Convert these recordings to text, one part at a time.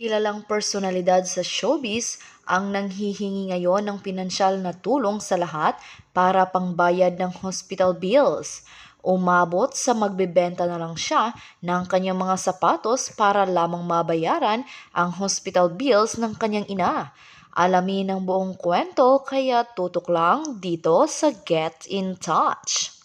Kilalang personalidad sa showbiz ang nanghihingi ngayon ng pinansyal na tulong sa lahat para pangbayad ng hospital bills. Umabot sa magbebenta na lang siya ng kanyang mga sapatos para lamang mabayaran ang hospital bills ng kanyang ina. Alamin ang buong kwento kaya tutok lang dito sa Get in Touch.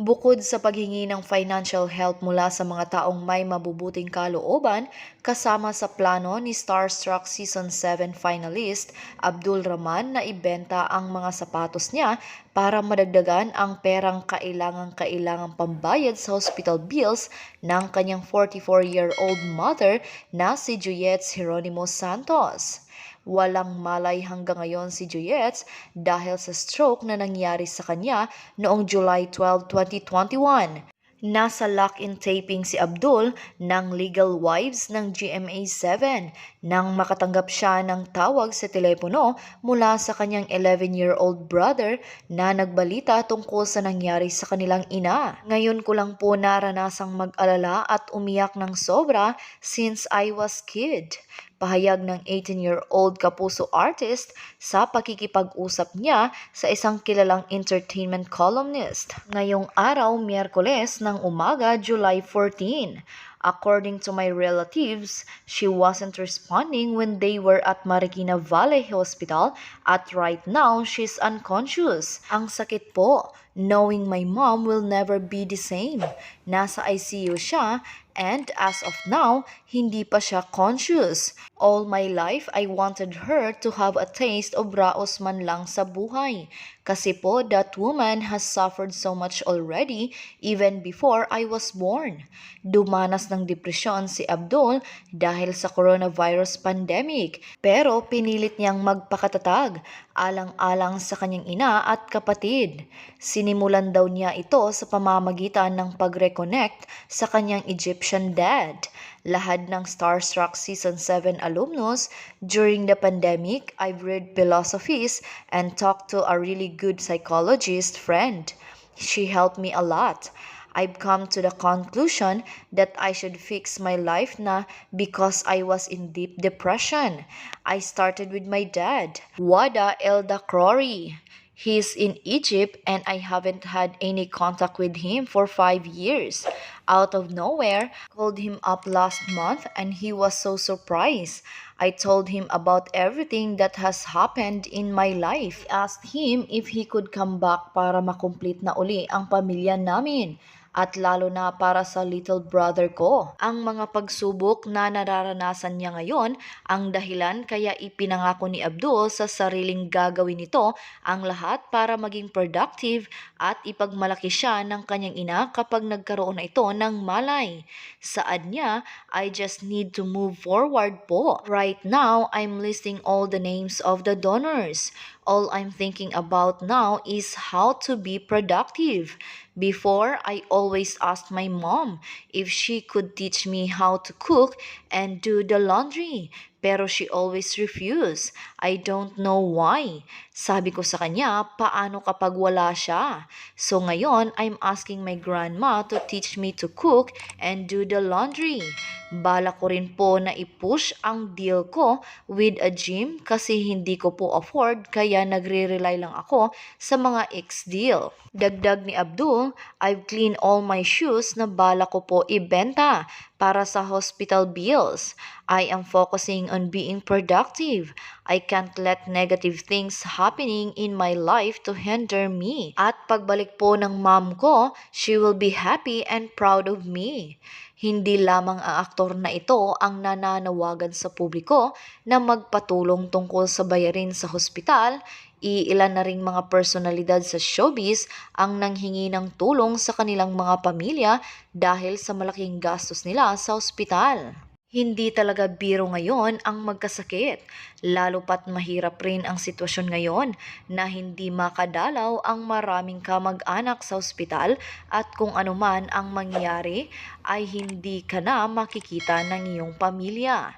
Bukod sa paghingi ng financial help mula sa mga taong may mabubuting kalooban, kasama sa plano ni Starstruck Season 7 finalist Abdul Rahman na ibenta ang mga sapatos niya para madagdagan ang perang kailangang pambayad sa hospital bills ng kanyang 44-year-old mother na si Juliet Geronimo Santos. Walang malay hanggang ngayon si Juliet dahil sa stroke na nangyari sa kanya noong July 12, 2021. Nasa lock-in taping si Abdul ng Legal Wives ng GMA7 nang makatanggap siya ng tawag sa telepono mula sa kanyang 11-year-old brother na nagbalita tungkol sa nangyari sa kanilang ina. Ngayon ko lang po naranasang mag-alala at umiyak ng sobra since I was kid. Pahayag ng 18-year-old kapuso artist sa pakikipag-usap niya sa isang kilalang entertainment columnist. Ngayong araw, Miyerkules ng umaga, July 14. According to my relatives, she wasn't responding when they were at Marikina Valley Hospital at right now she's unconscious. Ang sakit po, knowing my mom will never be the same. Nasa ICU siya and as of now, hindi pa siya conscious. All my life, I wanted her to have a taste of raos man lang sa buhay. Kasi po, that woman has suffered so much already even before I was born. Dumanas ng depresyon si Abdul dahil sa coronavirus pandemic, pero pinilit niyang magpakatatag, alang-alang sa kanyang ina at kapatid. Sinimulan daw niya ito sa pamamagitan ng pag-reconnect sa kanyang Egyptian dad. Lahad ng Starstruck Season 7 alumnus, during the pandemic, I've read philosophies and talked to a really good psychologist friend. She helped me a lot. I've come to the conclusion that I should fix my life na because I was in deep depression. I started with my dad, Wada Elda Crowry. He's in Egypt and I haven't had any contact with him for 5 years. Out of nowhere, called him up last month and he was so surprised. I told him about everything that has happened in my life. I asked him if he could come back para makomplete na uli ang pamilya namin. At lalo na para sa little brother ko. Ang mga pagsubok na nararanasan niya ngayon ang dahilan kaya ipinangako ni Abdul sa sariling gagawin nito ang lahat para maging productive at ipagmalaki siya ng kanyang ina kapag nagkaroon na ito ng malay. Saad niya, I just need to move forward po. Right now, I'm listing all the names of the donors. All I'm thinking about now is how to be productive. Before, I always asked my mom if she could teach me how to cook and do the laundry. Pero she always refused. I don't know why. Sabi ko sa kanya, paano kapag wala siya? So ngayon, I'm asking my grandma to teach me to cook and do the laundry. Bala ko rin po na i-push ang deal ko with a gym kasi hindi ko po afford kaya nagre-rely lang ako sa mga ex-deal. Dagdag ni Abdul, I've cleaned all my shoes na bala ko po ibenta para sa hospital bills. I am focusing on being productive. I can't let negative things happening in my life to hinder me. At pagbalik po ng mom ko, she will be happy and proud of me. Hindi lamang ang aktor na ito ang nananawagan sa publiko na magpatulong tungkol sa bayarin sa hospital, iilan na ring mga personalidad sa showbiz ang nanghingi ng tulong sa kanilang mga pamilya dahil sa malaking gastos nila sa ospital. Hindi talaga biro ngayon ang magkasakit, lalo pat mahirap rin ang sitwasyon ngayon na hindi makadalaw ang maraming kamag-anak sa ospital at kung anuman ang mangyari ay hindi ka na makikita ng iyong pamilya.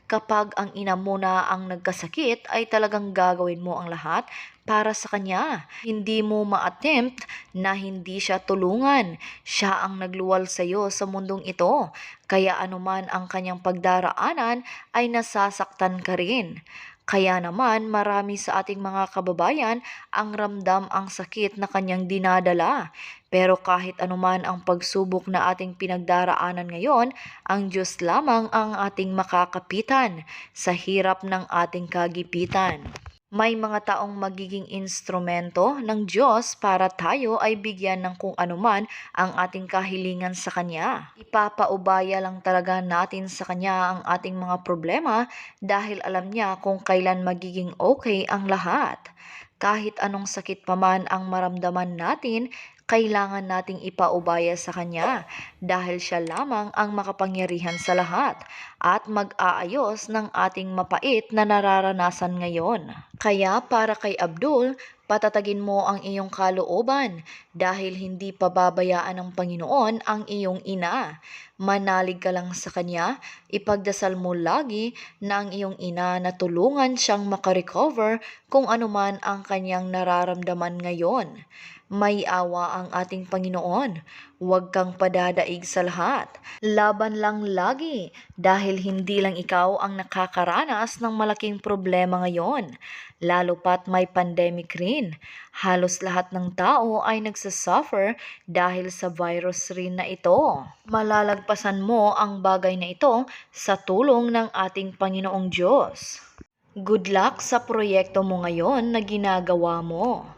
Kapag ang ina mo na ang nagkasakit ay talagang gagawin mo ang lahat para sa kanya. Hindi mo ma-attempt na hindi siya tulungan. Siya ang nagluwal sa iyo sa mundong ito. Kaya anuman ang kanyang pagdaraanan ay nasasaktan ka rin. Kaya naman marami sa ating mga kababayan ang ramdam ang sakit na kanyang dinadala. Pero kahit anuman ang pagsubok na ating pinagdaraanan ngayon, ang Diyos lamang ang ating makakapitan sa hirap ng ating kagipitan. May mga taong magiging instrumento ng Diyos para tayo ay bigyan ng kung anuman ang ating kahilingan sa Kanya. Ipapaubaya lang talaga natin sa Kanya ang ating mga problema dahil alam niya kung kailan magiging okay ang lahat. Kahit anong sakit pa man ang maramdaman natin, kailangan nating ipaubaya sa Kanya dahil Siya lamang ang makapangyarihan sa lahat at mag-aayos ng ating mapait na nararanasan ngayon. Kaya para kay Abdul, patatagin mo ang iyong kalooban dahil hindi pababayaan ng Panginoon ang iyong ina. Manalig ka lang sa Kanya, ipagdasal mo lagi na ang iyong ina na tulungan siyang makarecover kung anuman ang kanyang nararamdaman ngayon. May awa ang ating Panginoon. Huwag kang padadaig sa lahat. Laban lang lagi dahil hindi lang ikaw ang nakakaranas ng malaking problema ngayon. Lalo pat may pandemic rin. Halos lahat ng tao ay nagsasuffer dahil sa virus rin na ito. Malalagpasan mo ang bagay na ito sa tulong ng ating Panginoong Diyos. Good luck sa proyekto mo ngayon na ginagawa mo.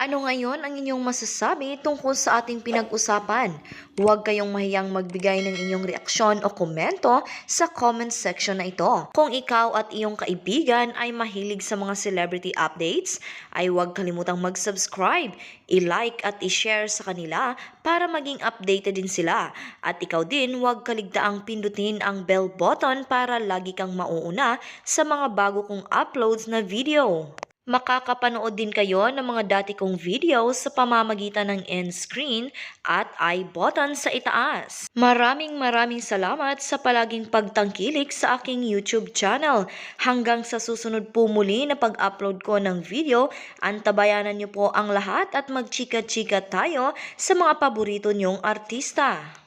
Ano ngayon ang inyong masasabi tungkol sa ating pinag-usapan? Huwag kayong mahiyang magbigay ng inyong reaksyon o komento sa comment section na ito. Kung ikaw at iyong kaibigan ay mahilig sa mga celebrity updates, ay huwag kalimutang mag-subscribe, i-like at i-share sa kanila para maging updated din sila. At ikaw din huwag kaligtaang pindutin ang bell button para lagi kang mauuna sa mga bago kong uploads na video. Makakapanood din kayo ng mga dati kong videos sa pamamagitan ng end screen at I button sa itaas. Maraming salamat sa palaging pagtangkilik sa aking YouTube channel. Hanggang sa susunod po muli na pag-upload ko ng video, antabayanan niyo po ang lahat at magchika-chika tayo sa mga paborito niyong artista.